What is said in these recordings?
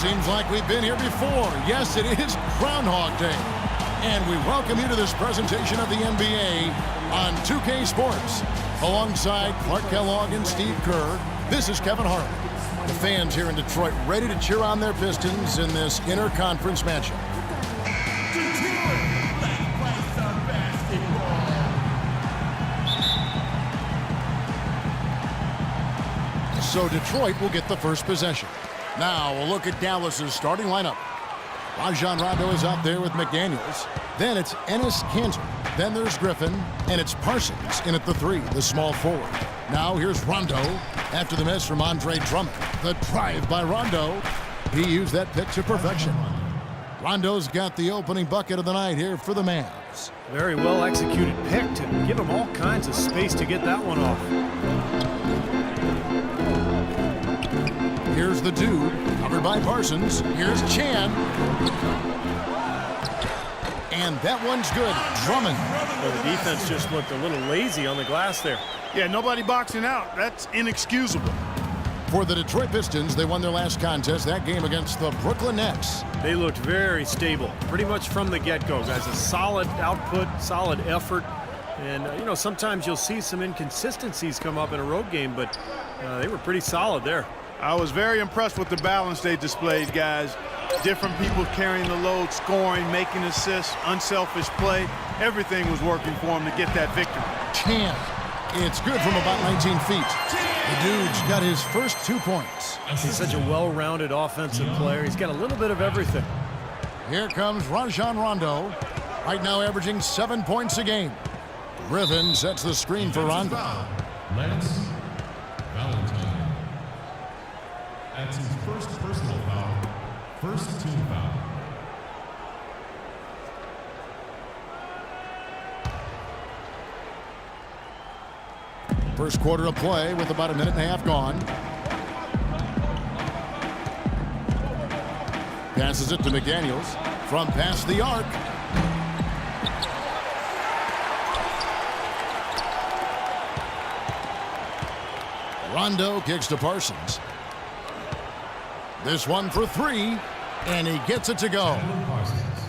Seems like we've been here before. Yes, it is Groundhog Day. And we welcome you to this presentation of the NBA on 2K Sports. Alongside Clark Kellogg and Steve Kerr, this is Kevin Harlan. The fans here in Detroit ready to cheer on their Pistons in this interconference matchup. So Detroit will get the first possession. Now we'll look at Dallas's starting lineup. Rajon Rondo is out there with McDaniels. Then it's Enes Kanter. Then there's Griffin. And it's Parsons in at the 3, the small forward. Now here's Rondo after the miss from Andre Drummond. The drive by Rondo. He used that pick to perfection. Rondo's got the opening bucket of the night here for the Mavs. Very well executed pick to give him all kinds of space to get that one off. Here's the dude, covered by Parsons. Here's Chan. And that one's good. Drummond. Well, the defense just looked a little lazy on the glass there. Yeah, nobody boxing out. That's inexcusable. For the Detroit Pistons, they won their last contest, that game against the Brooklyn Nets. They looked very stable, pretty much from the get-go, guys. A solid output, solid effort. And, you know, sometimes you'll see some inconsistencies come up in a road game, but they were pretty solid there. I was very impressed with the balance they displayed, guys. Different people carrying the load, scoring, making assists, unselfish play. Everything was working for them to get that victory. Chan. It's good from about 19 feet. The dude's got his first 2 points. He's such a well-rounded offensive player. He's got a little bit of everything. Here comes Rajon Rondo. Right now averaging 7 points a game. Griffin sets the screen for Rondo. Lance Valentine. That's his first personal foul. First team foul. First quarter of play with about a minute and a half gone. Passes it to McDaniels from past the arc. Rondo kicks to Parsons. This one for 3, and he gets it to go.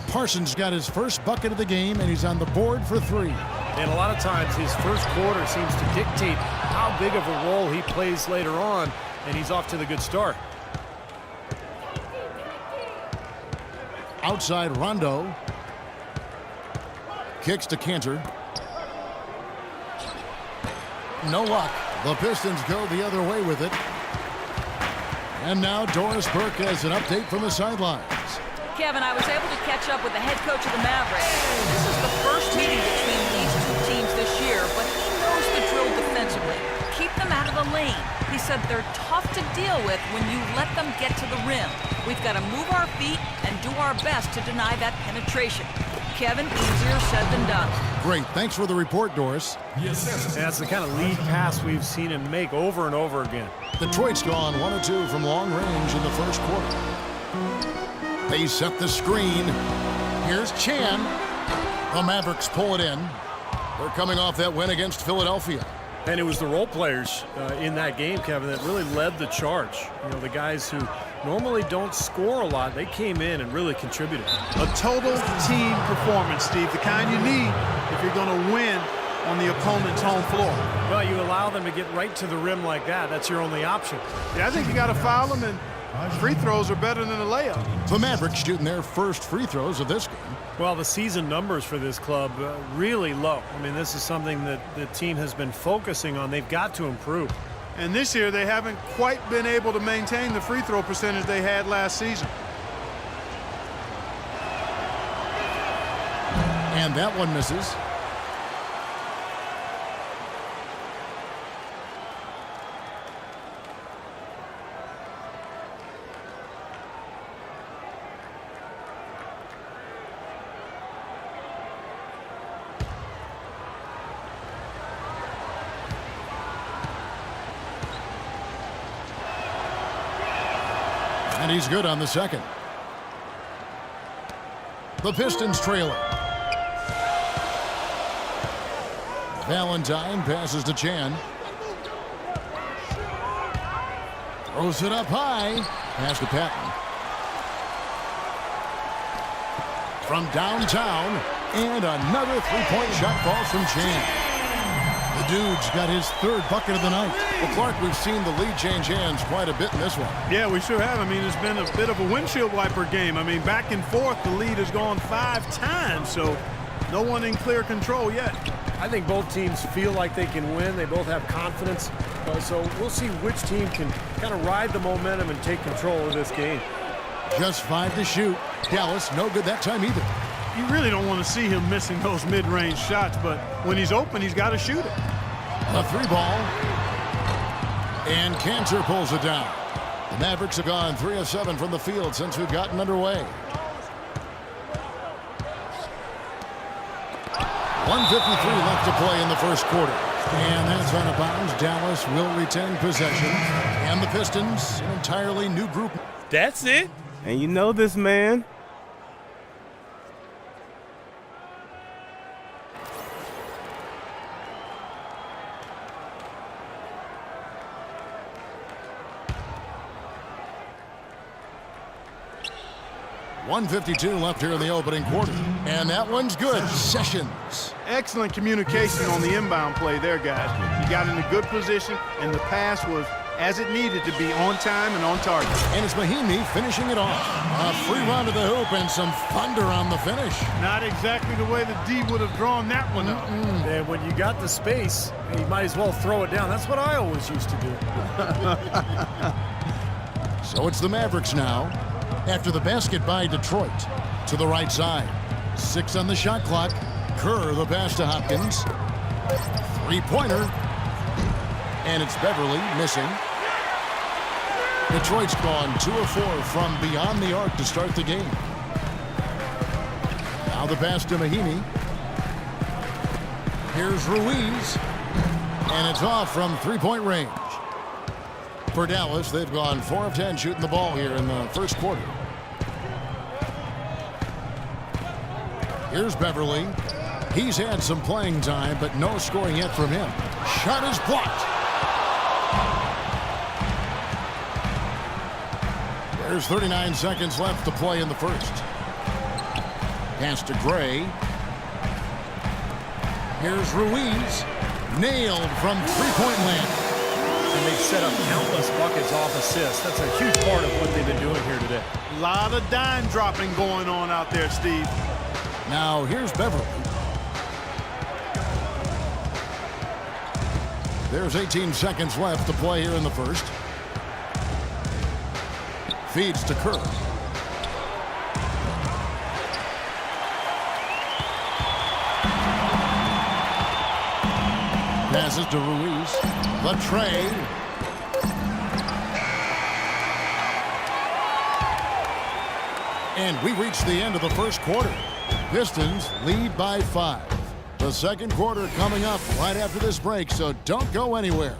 Parsons got his first bucket of the game, and he's on the board for 3. And a lot of times his first quarter seems to dictate how big of a role he plays later on, and he's off to the good start. Outside Rondo. Kicks to Kanter. No luck. The Pistons go the other way with it. And now Doris Burke has an update from the sidelines. Kevin, I was able to catch up with the head coach of the Mavericks. This is the first meeting between these two teams this year, but he knows the drill defensively. Keep them out of the lane. He said they're tough to deal with when you let them get to the rim. We've got to move our feet and do our best to deny that penetration. Kevin, easier said than done. Great. Thanks for the report, Doris. Yes. That's the kind of lead pass we've seen him make over and over again. Detroit's gone 1 of 2 from long range in the first quarter. They set the screen. Here's Chan. The Mavericks pull it in. They're coming off that win against Philadelphia. And it was the role players in that game, Kevin, that really led the charge. You know, the guys who normally don't score a lot, they came in and really contributed. A total team performance, Steve, the kind you need if you're going to win on the opponent's home floor. Well, you allow them to get right to the rim like that. That's your only option. Yeah, I think you got to foul them, and free throws are better than a layup. The Mavericks shooting their first free throws of this game. Well, the season numbers for this club really low. I mean, this is something that the team has been focusing on. They've got to improve. And this year, they haven't quite been able to maintain the free throw percentage they had last season. And that one misses. And he's good on the second. The Pistons trail it. Valentine passes to Chan. Throws it up high. Pass to Patton. from downtown, and another three-point shot falls from Chan. The dude's got his third bucket of the night. Well, Clark, we've seen the lead change hands quite a bit in this one. Yeah, we sure have. I mean, it's been a bit of a windshield wiper game. I mean, back and forth, the lead has gone 5 times, so no one in clear control yet. I think both teams feel like they can win. They both have confidence. So we'll see which team can kind of ride the momentum and take control of this game. Just 5 to shoot. Dallas, no good that time either. You really don't want to see him missing those mid-range shots, but when he's open, he's got to shoot it. A 3-ball. And Cantor pulls it down. The Mavericks have gone 3 of 7 from the field since we've gotten underway. 1:53 left to play in the first quarter. And that's out of bounds. Dallas will retain possession. And the Pistons, an entirely new group. That's it. And you know this man. .152 left here in the opening quarter. And that one's good. Sessions. Excellent communication on the inbound play there, guys. He got in a good position, and the pass was as it needed to be, on time and on target. And it's Mahinmi finishing it off. A free run to the hoop and some thunder on the finish. Not exactly the way the D would have drawn that one up. And when you got the space, you might as well throw it down. That's what I always used to do. So it's the Mavericks now. After the basket by Detroit. To the right side. 6 on the shot clock. Kerr the pass to Hopkins. Three-pointer. And it's Beverly missing. Detroit's gone 2 of 4 from beyond the arc to start the game. Now the pass to Mahinmi. Here's Ruiz. And it's off from three-point range. For Dallas, they've gone 4 of 10 shooting the ball here in the first quarter. Here's Beverly. He's had some playing time, but no scoring yet from him. Shot is blocked. There's 39 seconds left to play in the first. Pass to Gray. Here's Ruiz. Nailed from three-point land. And they've set up countless buckets off assists. That's a huge part of what they've been doing here today. A lot of dime dropping going on out there, Steve. Now here's Beverly. There's 18 seconds left to play here in the first. Feeds to Kerr. Passes to Ruiz. The tray. And we reach the end of the first quarter. Pistons lead by 5. The second quarter coming up right after this break, so don't go anywhere.